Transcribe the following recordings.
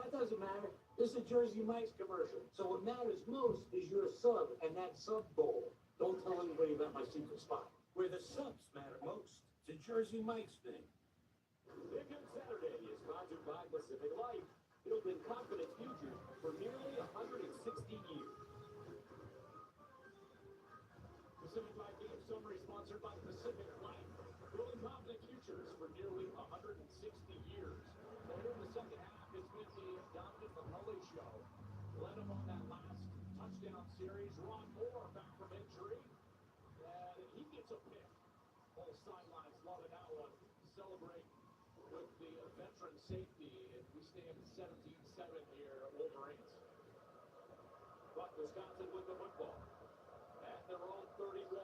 That doesn't matter. This is a Jersey Mike's commercial. So what matters most is your sub and that sub bowl. Don't tell anybody about my secret spot. Where the subs matter most. It's a Jersey Mike's thing. Big Good Saturday is sponsored by Pacific Life. Building confident futures for nearly 160 years. Pacific Life Game Summary sponsored by Pacific Life. Building confident futures for nearly 160 years. Later in the second half, it's been the dominant McCulley show. Led him on that last touchdown series. Ron Moore back from injury. And he gets a pick. Whole sidelines loving that one. Celebrate with the veteran safety. And we stand at 17-7 here, Wolverines. But Wisconsin with the football. At their own 31.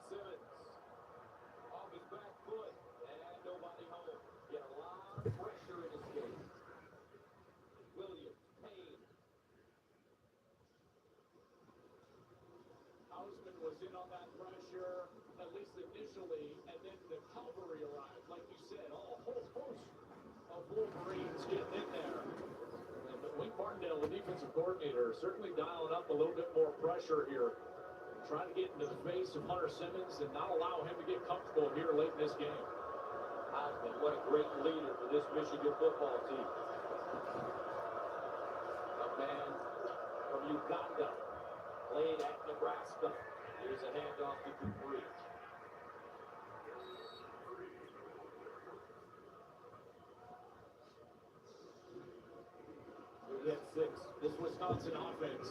Simmons. Off his back foot. And nobody home. Get a lot of pressure in his game. Williams. Payne. Hausman was in on that pressure, at least initially, and then the cavalry arrived. Like you said, a whole host of Wolverines getting in there. And Wink Martindale, the defensive coordinator, certainly dialing up a little bit more pressure here. Trying to get into the face of Hunter Simmons and not allow him to get comfortable here late in this game. Hausman, what a great leader for this Michigan football team. A man from Uganda, played at Nebraska. Here's a handoff to Dupree. We get 6. This Wisconsin offense,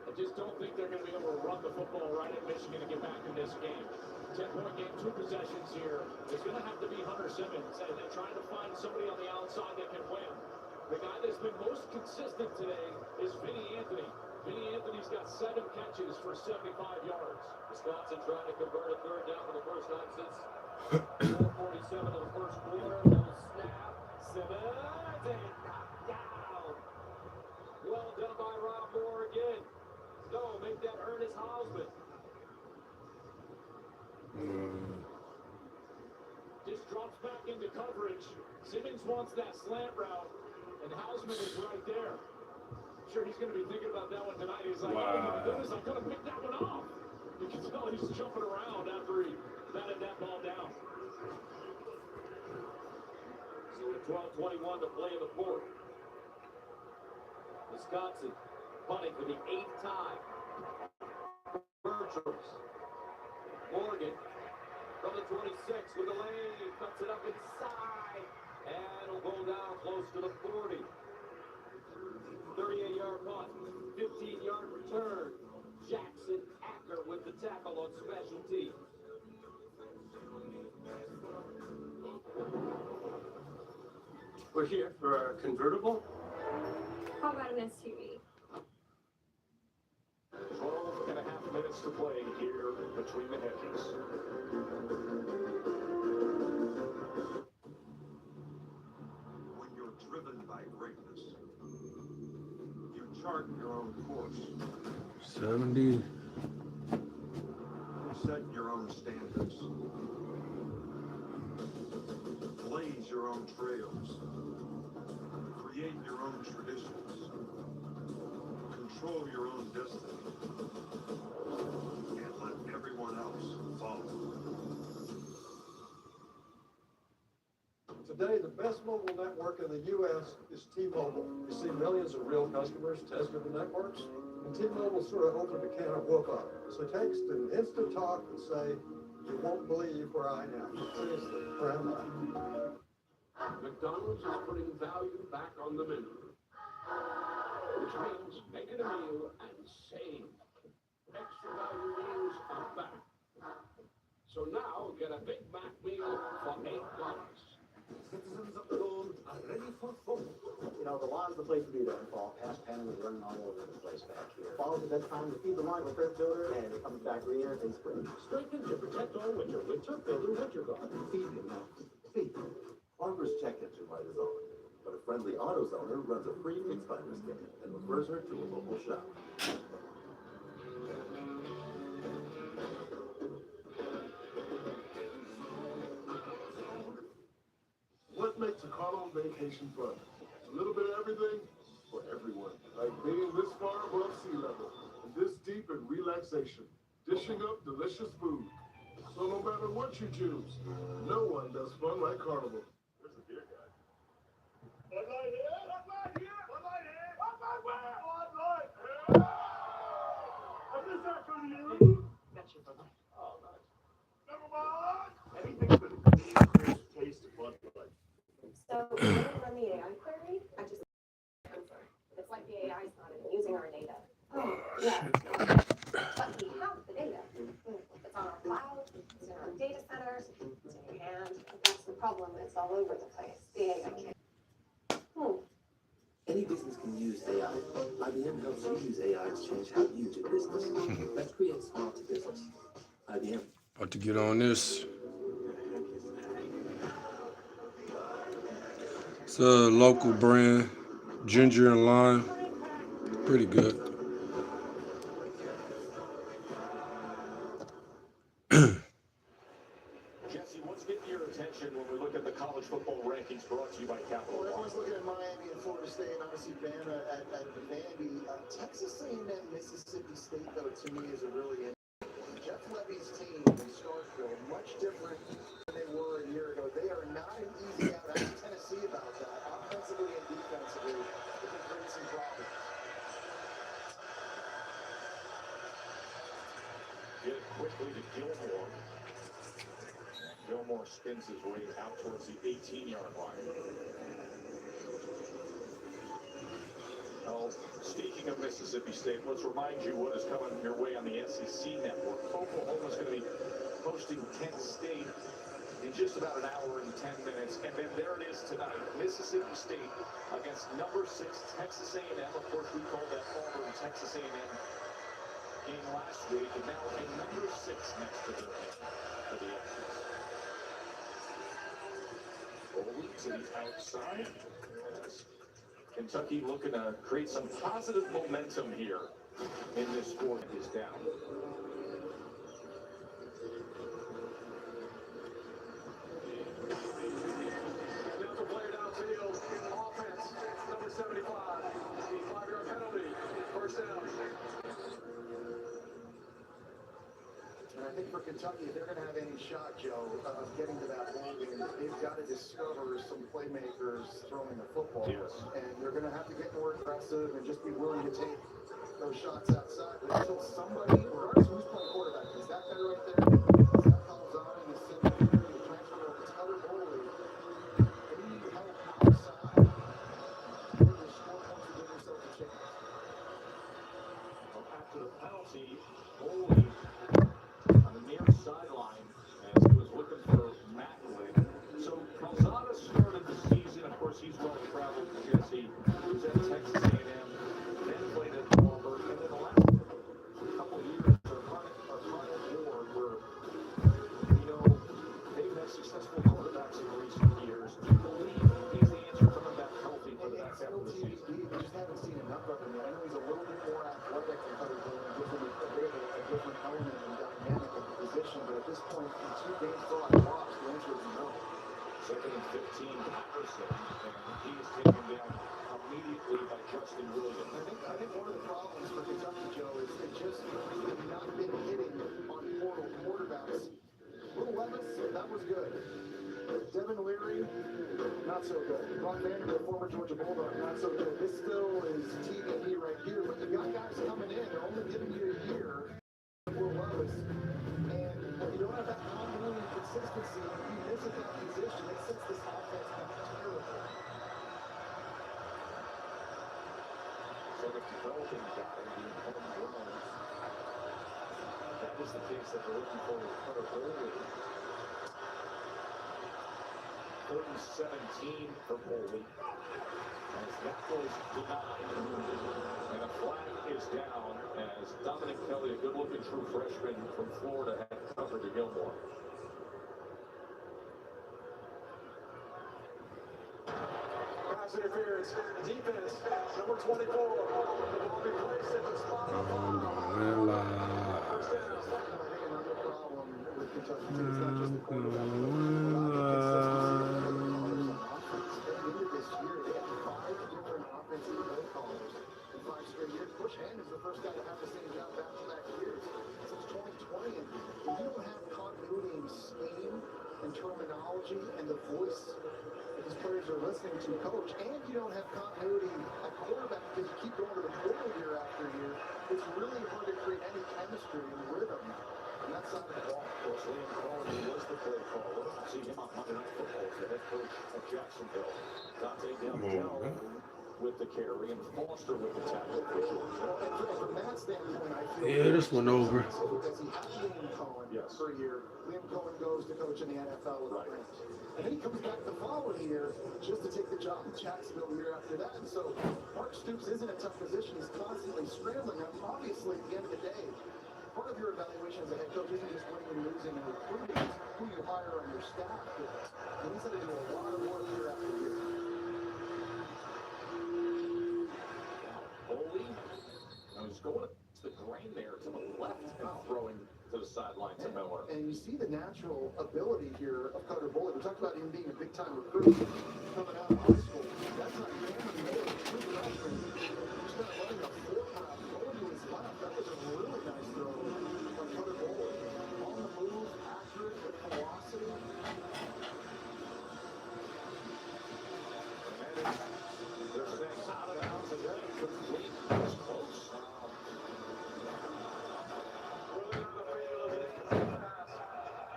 I just don't think they're going to be able to run the football right at Michigan to get back in this game. 10-point game, 2 possessions here. It's going to have to be Hunter Simmons, and they're trying to find somebody on the outside that can win. The guy that's been most consistent today is Vinny Anthony. Vinny Anthony's got 7 catches for 75 yards. Wisconsin trying to convert a third down for the first time since 4:47 of the first quarter. No snap. Simmons and knocked down. Well done by Rob Moore again. So make that Ernest Hausman. Just drops back into coverage. Simmons wants that slant route, and Hausman is right there. Sure, he's going to be thinking about that one tonight. He's like, wow. Oh my goodness, I could have picked that one off. You can tell he's jumping around after he batted that ball down. So with 12:21 to play in the fourth. Wisconsin punting for the 8th time. Bertrams. Morgan. from the 26 with the lane, cuts it up inside, and it'll go down close to the 40. 38-yard punt, 15-yard return. Jackson Acker with the tackle on special teams. We're here for a convertible. How about an SUV? 12 and a half minutes to play here between the hedges. When you're driven by greatness, you chart your own course. 70. You set your own standards. Blaze your own trails. Create your own traditions. Control your own destiny. And let everyone else follow. Today, the best mobile network in the U.S. is T-Mobile. You see millions of real customers testing the networks, and T-Mobile sort of opened a can of whoop up. So text and instant talk and say, you won't believe where I am. Seriously, where am I? McDonald's is putting value back on the menu, which means making a meal and save. Extra value meals are back. So now get a Big Mac meal for $8. Citizens of the Dome are ready for football. You know, the lawn's the place to be there in fall. Past Penn was running all over the place back here. Fall's the best time to feed the lawn with Earth Builder, and it comes back greener in spring. Strengthen to protect all winter with Turf Builder Winter Guard. Feed him now. Feed him. Farmer's check-ins are by design, but a friendly AutoZoner runs a free fix finder scan and refers her to a local shop. What makes a Carnival vacation fun? A little bit of everything for everyone. Like being this far above sea level, and this deep in relaxation, dishing up delicious food. So no matter what you choose, no one does fun like Carnival. There's a beer guy. One light here, one light here, one light here, one light where? One light here. I miss that from you. That's your brother. Oh, nice. Never mind. Anything but a clean, crisp taste of Bud Light. So when you run the AI query, I just answer. It's like the AI is not even using our data. Oh, yeah. But we have the data. It's on our cloud, it's in our data centers, it's in your hand. That's the problem. It's all over the place. The AI can't. Any business can use AI. IBM helps you use AI to change how you do business. Let's create smart business. IBM. About to get on this. It's a local brand, ginger and lime. Pretty good. Jesse, what's getting your attention when we look at the college football rankings brought to you by Capital Well, One? everyone's looking at Miami and Florida State, and obviously Bama at Vandy. Texas A&M, Mississippi State, though, to me is a really Jeff Levy's team in Starkville, much different than they were a year ago. They are not an easy out. I asked Tennessee about that. Offensively and defensively, it can bring some problems. Get quickly to Gilmore. Gilmore spins his way out towards the 18-yard line. Well, speaking of Mississippi State, let's remind you what is coming your way on the SEC network. Oklahoma's going to be hosting Kent State in just about an hour and 10 minutes. And then there it is tonight, Mississippi State against number 6 Texas A&M. Of course, we called that Auburn Texas A&M game last week, and now a number 6 next to the Aggies. Bowling to the outside. Kentucky looking to create some positive momentum here in this score is down. Another player downfield. Offense. Number 75. The 5-yard penalty. First down. And I think for Kentucky, if they're going to have any shot, Joe, of getting to that ball game, they've got to discover some playmakers throwing the football. Yes. And they're going to have to get more aggressive and just be willing to take those shots outside. But until somebody, regardless of who's playing quarterback, is that guy right there? Is that Calzada in the center? this point in 2 games till I lost? The answer is no. Second and 15, Patterson, and he is taken down immediately by Justin Williams. I think one of the problems for Kentucky, Joe, is they just have not been hitting on portal quarterbacks. Will Levis, that was good. Devin Leary, not so good. Brock Vanderbilt, former Georgia Bulldog, not so good. This still is TBD right here, but you got guys coming in. They're only giving you a year. Will Levis. And when you don't have that continuity and consistency, you miss at that position, it sets this offense up terrible. So the developing guy being homegrown. That is the case that they're looking for with Carter Boley. 30-17 for Boley. As that goes denied. And a flag is down as Dominic Kelly, a good-looking true freshman from Florida, had covered to Gilmore. Pass interference. Defense, number 24. The ball be placed at the spot on First down. I think another problem with Kentucky too is not just the quarterback. Earlier this year, they had 5 different offensive play callers in 5 straight years. Bush Hand is the first guy to have the same job back-to-back years since 2020. And when you don't have continuity in scheme and terminology and the voice that these players are listening to coach, and you don't have continuity at quarterback because you keep going to the portal year after year, it's really hard to create any chemistry and rhythm on that side of the ball. Of course, Liam Cohen, who was the play caller. See him on Monday Night Football, the head coach of Jacksonville. Dante Delgado with the carry and Foster with the tackle for Georgia. And from that standpoint, I feel Yeah, this one over. because he had Liam Cohen for a year. Liam Cohen goes to coach in the NFL with the Rams. And then he comes back the following year just to take the job in Jacksonville the year after that. And so Mark Stoops is in a tough position. He's constantly scrambling. And obviously, at the end of the day, part of your evaluation as a head coach isn't just winning and losing and recruiting, it's who you hire on your staff. And he's had to do a lot of work year after year. Boley, now he's going to the grain there to the left and throwing to the sideline to Miller. And you see the natural ability here of Carter Boley. We talked about him being a big-time recruit coming out of high school. That's not Cameron Miller, true freshman. He's not running a 4-5 going to his left. That was a really nice throw from Carter Boley. On the move, accurate with velocity. They're saying out of bounds and then complete. It's close.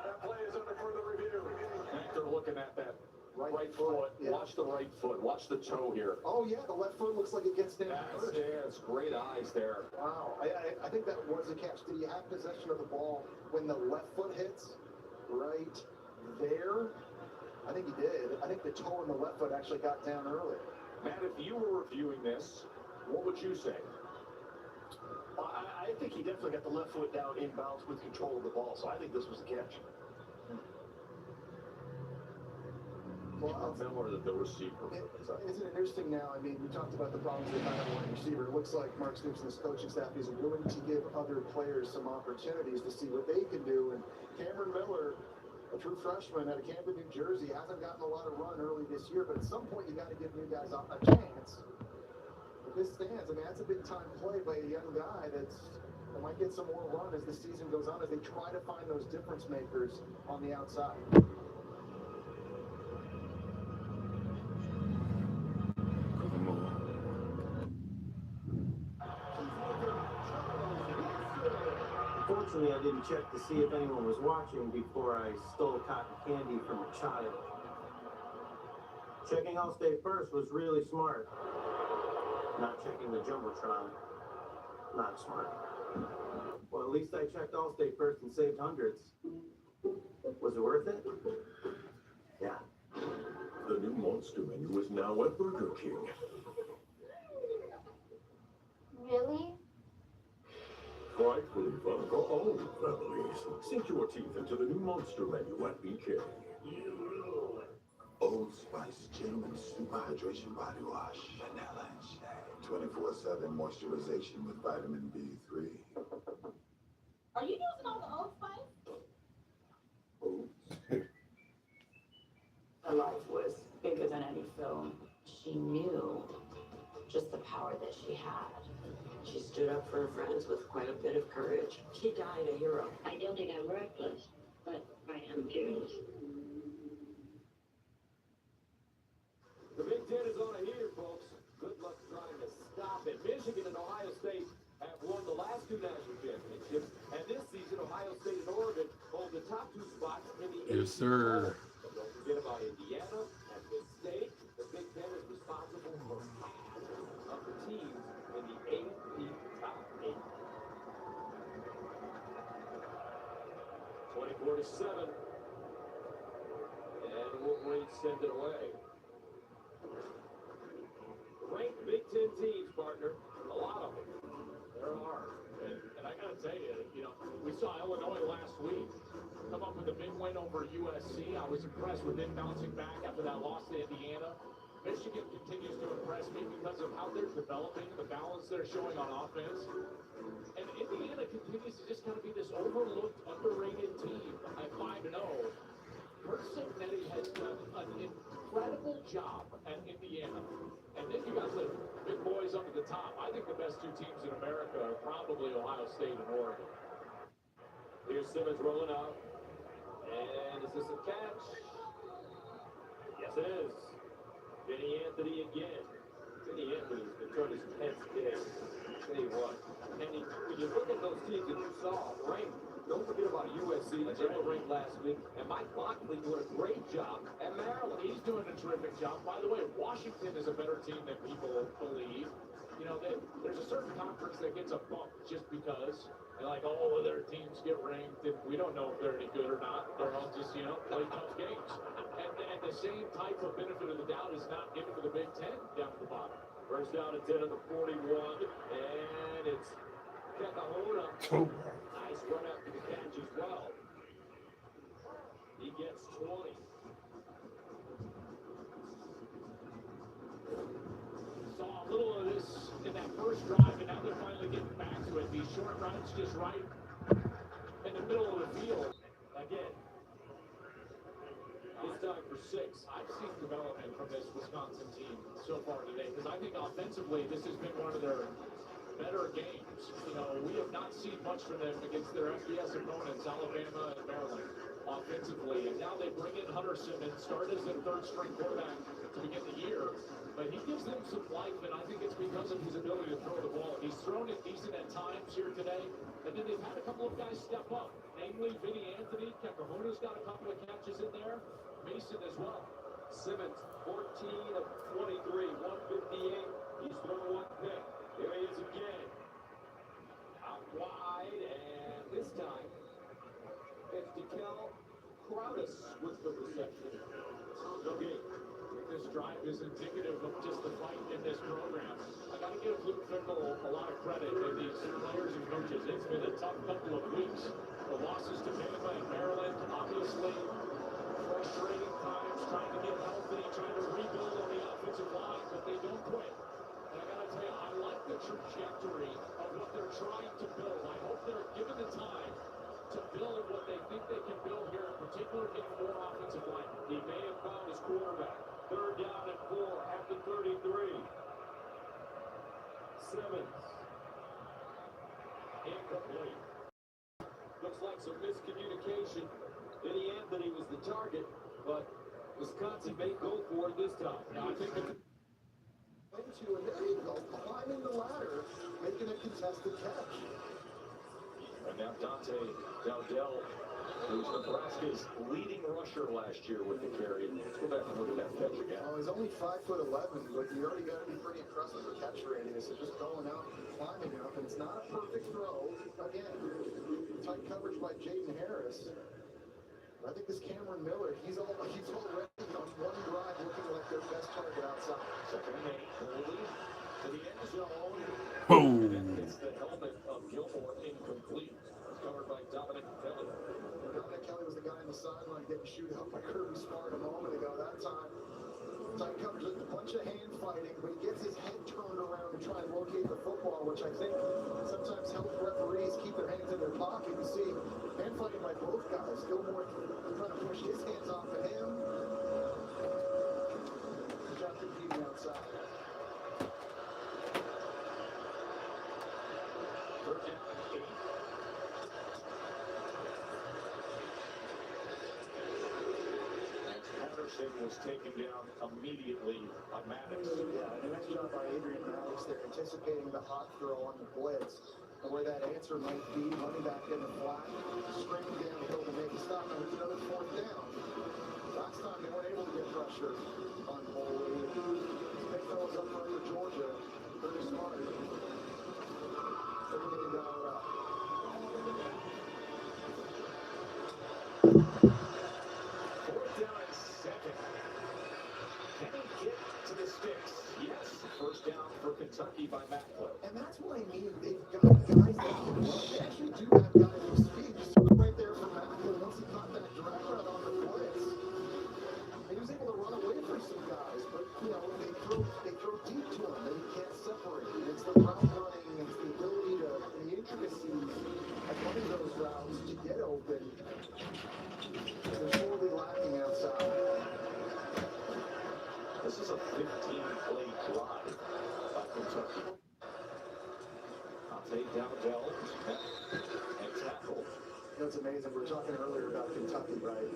That play is under further review. I think they're looking at that right foot. Yeah. Watch the right foot. Watch the toe here. Oh, yeah, the left foot looks like it gets down first. It's great eyes there. Wow, I think that was a catch. Did he have possession of the ball when the left foot hits right there? I think he did. I think the toe on the left foot actually got down earlier. Matt, if you were reviewing this, what would you say? I think he definitely got the left foot down inbounds with control of the ball, so I think this was the catch. Well, Miller, the receiver. isn't it interesting now? I mean, we talked about the problems they have at wide receiver. It looks like Mark Stoops and his coaching staff is willing to give other players some opportunities to see what they can do. And Cameron Miller, a true freshman out of Camden, New Jersey, hasn't gotten a lot of run early this year, but at some point you got to give new guys a chance. If this stands, I mean, that's a big time play by a young guy that might get some more run as the season goes on, as they try to find those difference makers on the outside. Unfortunately, I didn't check to see if anyone was watching before I stole cotton candy from a child. Checking Allstate first was really smart. Not checking the Jumbotron, not smart. Well, at least I checked Allstate first and saved hundreds. Was it worth it? Yeah. The new Monster menu is now at Burger King. Really? Frightfully fun for all families. Sink your teeth into the new Monster menu at BK. Old Spice Gentleman Super Hydration Body Wash. Vanilla and shea. 24/7 moisturization with vitamin B3. Are you using all the Old Spice? that she had. She stood up for her friends with quite a bit of courage. She died a hero. I don't think I'm reckless, but I am fearless. The Big Ten is on a heater, folks. Good luck trying to stop it. Michigan and Ohio State have won the last two national championships, and this season, Ohio State and Oregon hold the top two spots in the Yes, sir. But don't forget about Indiana and Miss State. The Big Ten is responsible for half of the teams in the AP top 8. 24-7. And Wolverines send it away. Ranked Big Ten teams, partner. A lot of them. There are. And I got to tell you, we saw Illinois last week come up with a big win over USC. I was impressed with them bouncing back after that loss to Indiana. Michigan continues to impress me because of how they're developing, the balance they're showing on offense. And Indiana continues to just kind of be this overlooked, underrated team at 5-0. Kurt Signetti has done an incredible job at Indiana. And then you got the big boys up at the top. I think the best two teams in America are probably Ohio State and Oregon. Here's Simmons rolling out. And is this a catch? Yes, it is. Vinny Anthony again. Vinny Anthony's been turning some heads today. Tell you what. And when you look at those teams that you saw, ranked, don't forget about USC. They were ranked last week. And Mike Lockley doing a great job at Maryland. He's doing a terrific job. By the way, Washington is a better team than people believe. There's a certain conference that gets a bump just because they're like, oh, their teams get ranked, and we don't know if they're any good or not. They're all just, play tough games. And the same type of benefit of the doubt is not given to the Big Ten down at the bottom. First down at 10 of the 41, and it's Kekahona. Nice run after the catch as well. He gets 20. Saw a little of this in that first drive, and now they're finally getting back to it. These short routes just right in the middle of the field. Again, it's time for 6. I've seen development from this Wisconsin team so far today, because I think offensively this has been one of their better games. We have not seen much from them against their FBS opponents, Alabama and Maryland, offensively. And now they bring in Hunter Simmons, start as their third-string quarterback to begin the year. But he gives them some life, and I think it's because of his ability to throw the ball. He's thrown it decent at times here today, and then they've had a couple of guys step up, namely Vinny Anthony. Kekahona's got a couple of catches in there. Mason as well. Simmons, 14 of 23, 158. He's thrown one pick. Here he is again. Out wide, and this time, it's Dekel Crowdus with the reception. Okay. This drive is indicative of just the fight in this program. I got to give Luke Fickell a lot of credit and these players and coaches. It's been a tough couple of weeks. The losses to Bama and Maryland, obviously frustrating times, trying to get healthy, trying to rebuild on the offensive line, but they don't quit. And I got to tell you, I like the trajectory of what they're trying to build. I hope they're given the time to build what they think they can build here, in particular getting more offensive line. He may have found his quarterback. Third down and 4 at the 33. Simmons. Incomplete. Looks like some miscommunication. Vinny Anthony was the target, but Wisconsin may go for it this time. Now, I think it's and there you go, climbing the ladder, making a contested catch. And now Dante Dowdell, who's Nebraska's leading rusher last year with the carry. Let's go back and look at that catch again. He's only 5'11", but you already got to be pretty impressive with catch radius. It's just going out and climbing up, and it's not a perfect throw. Again, tight coverage by Jaden Harris. I think this Cameron Miller, he's already on one drive looking like their best target outside. Second and 8, early to the end zone. Boom. And it's the helmet of Gilmore incomplete. Covered by Dominic Kelly. Dominic Kelly was the guy on the sideline getting shoot up by Kirby Smart a moment ago. That time, tight coverage, a bunch of hand fighting, but he gets his head turned around to try and locate the football, which I think sometimes helps referees keep their hands in their pocket. You see hand fighting by both guys. Gilmore trying to push his hands off of him. Good job competing outside. Emerson was taken down immediately on Maddox. Yeah, and a nice job by Adrian Maddox there, anticipating the hot throw on the blitz. And where that answer might be, running back in the flat, screaming downhill to make a stop, and it's another 4th down. Last time they weren't able to get pressure on Foley. Big fellas up front for Georgia, very smart. Everything to dial it up. 4th down and 2nd. Can he get to the sticks? Yes. 1st down for Kentucky by Macklin. And that's what I mean. They've got guys that can run. They actually do have guys with speed. You saw it right there from Macklin once he caught that direct run on the blitz. He was able to run away from some guys, but you know, they throw deep to him and he can't separate. It's the route running, it's the ability to, the intricacies of running those routes to get open. They're sorely lacking outside. This is a 15-play drive by Kentucky. I'll take down Dell and tackle. You know, it's amazing. We were talking earlier about Kentucky, right?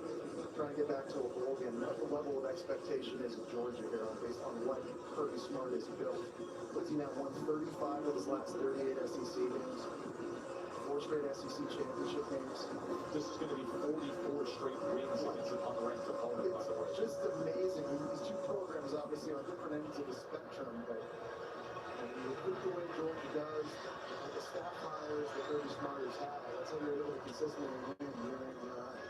Trying to get back to a bowl game. What the level of expectation is of Georgia here based on what Kirby Smart has built. What's he now won 35 of his last 38 SEC games? 4 straight SEC championship games. This is going to be 44 straight wins against an unranked opponent, by the way. It's just amazing. These two programs obviously on different ends of the spectrum, but you look the way Georgia does, the staff hires that Kirby Smart has had, that's how you're able to consistently win year in, year out.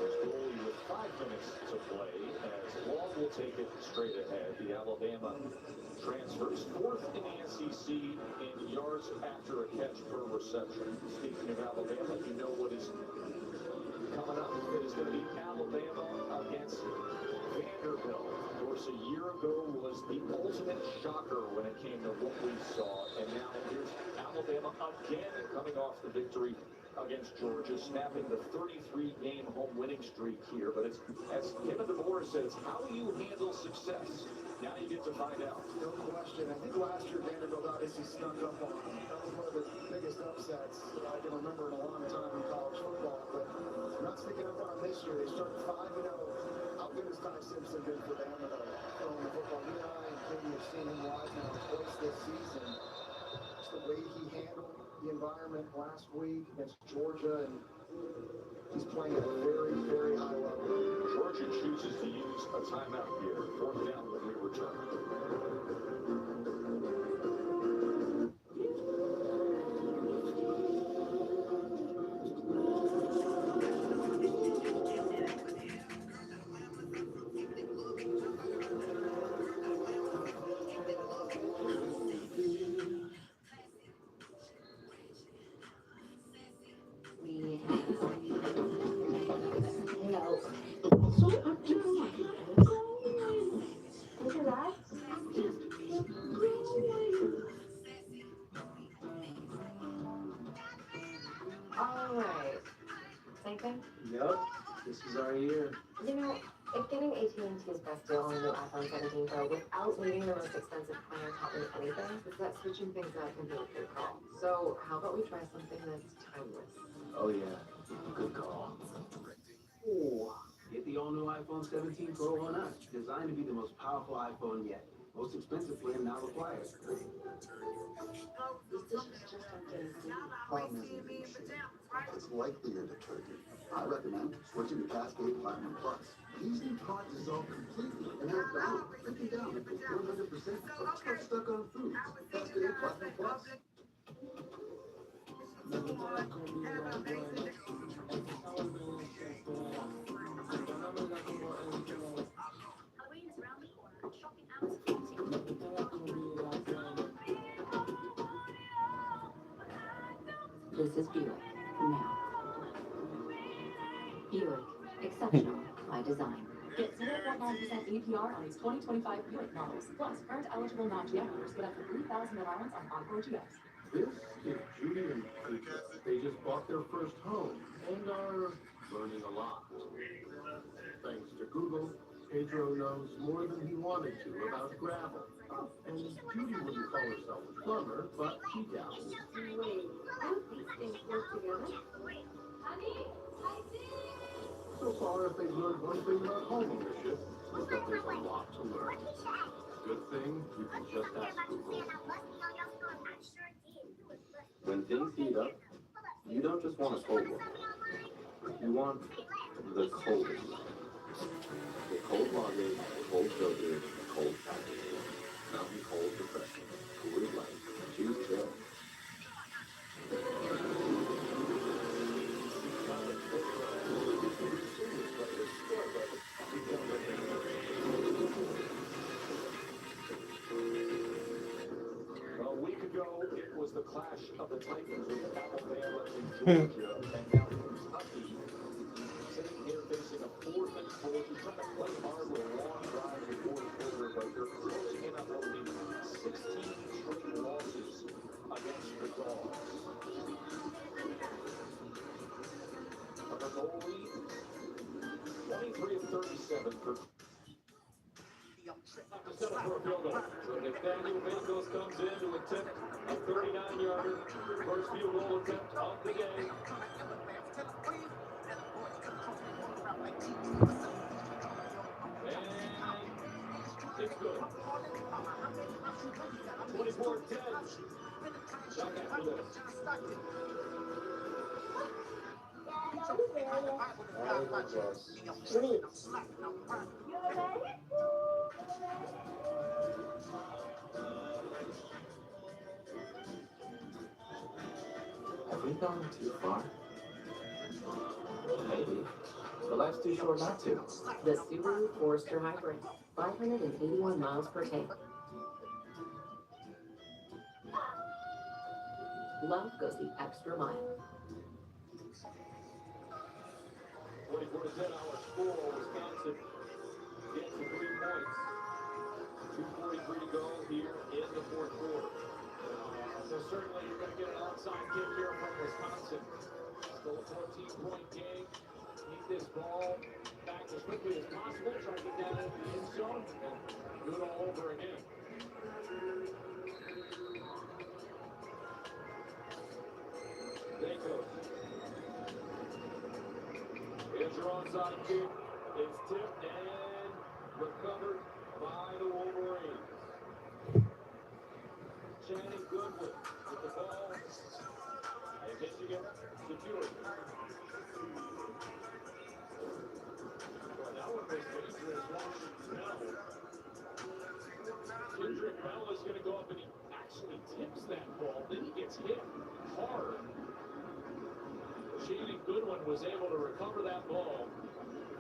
There's goalie with 5 minutes to play as Long will take it straight ahead. The Alabama transfers 4th in the SEC in yards after a catch per reception. Speaking of Alabama, you know what is coming up. It is going to be Alabama against Vanderbilt. Of course, a year ago was the ultimate shocker when it came to what we saw. And now here's Alabama again coming off the victory against Georgia, snapping the 33-game home winning streak here. But it's, as Kevin DeBoer says, how do you handle success? Now you get to find out. No question. I think last year Vanderbilt obviously snuck up on them. That was one of the biggest upsets that I can remember in a long time in college football. But they're not sneaking up on them this year. They start 5-0. How good has Ty Simpson been for them throwing the football? You and I and Katie have seen him live now twice this season. Just the way he handled the environment last week against Georgia, and he's playing at a very, very high level. Georgia chooses to use a timeout here. 4th down when we return. Alright. Thinking? Yep, this is our year. You know, if getting AT&T's best deal on the new iPhone 17 Pro without needing the most expensive plan taught me anything, it's that switching things up can be a good call. So how about we try something that's timeless? Oh yeah, good call. Ooh, get the all-new iPhone 17 Pro on us. Designed to be the most powerful iPhone yet. Most expensive plan now required. It's likely a detergent. I recommend switching to Cascade Platinum Plus. These new products dissolve completely and have value, breaking down to 100% of stuff stuck on food. Cascade Platinum Plus. This is Buick. Now. Buick. Exceptional by design. Get 0.9% APR on these 2025 Buick models. Plus, current eligible non-GM owners get up to $3,000 allowance on Encore GX. This is Judy and Cooper. They just bought their first home and are learning a lot. Thanks to Google, Pedro knows more than he wanted to about gravel. And Judy wouldn't call herself a plumber, but she dabbles. Wait, don't these things work together? Honey, I did. So far, Or if they've learned one thing about homeownership, it's that there's a lot to learn. Good thing you can just ask Google. When things heat up, you don't just want a cold one. You want the coldest. The cold lager, cold filter, cold package. Mountain cold refreshing. Cool light. Choose chill. A week ago, it was the clash of the Titans with Alabama and Georgia, and now Kentucky sitting here facing a 4th and 4. You're trying to play hard with a long drive in the fourth quarter, but you're closing in on only 16 straight losses against the Dogs. But the goal lead, 23 of 37 for set up for a field goal. So Nathaniel Bengals comes in to attempt a 39-yarder. First field goal attempt of the game. And it's good. 24-10. Back after this. Have we gone too far? Maybe. But life's too short not to. The Subaru Forester Hybrid, 581 miles per tank. Love goes the extra mile. 24-10 our score. Wisconsin gets the 3 points. 2:43 to go here in the fourth quarter. So certainly you're going to get an onside kick here from Wisconsin. Still a 14-point game. Need this ball back as quickly as possible. Try to get down into the end zone and do it all over again. They go. Here's your onside kick. It's tipped and recovered by the Wolverines. Channing Goodwin with the ball. And Michigan secured. Well, that one was dangerous. Washington Bell. Kendrick Bell is going to go up and he actually tips that ball. Then he gets hit hard. Channing Goodwin was able to recover that ball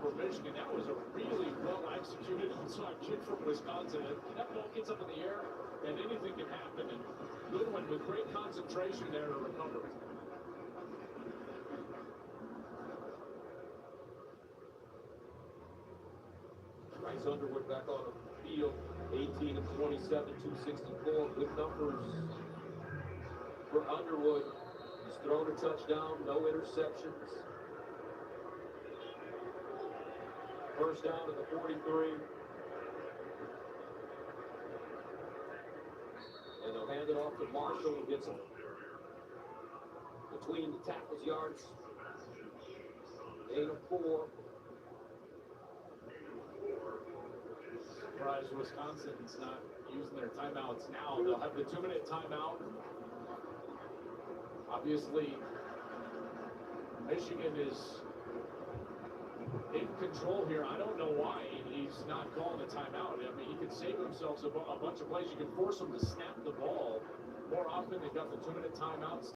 for Michigan. That was a really well-executed onside kick from Wisconsin. And that ball gets up in the air, and anything can happen. And Goodwin with great concentration there to recover it. Bryce Underwood back on the field. 18 of 27, 264. Good numbers for Underwood. He's thrown a touchdown, no interceptions. First down at the 43. And they'll hand it off to Marshall, who gets him between the tackles yards. 8 of 4. Surprised Wisconsin's not using their timeouts now. They'll have the 2-minute timeout. Obviously, Michigan is in control here. I don't know why he's not calling a timeout. I mean, he could save themselves a bunch of plays. You can force them to snap the ball. More often, they've got the 2-minute timeouts.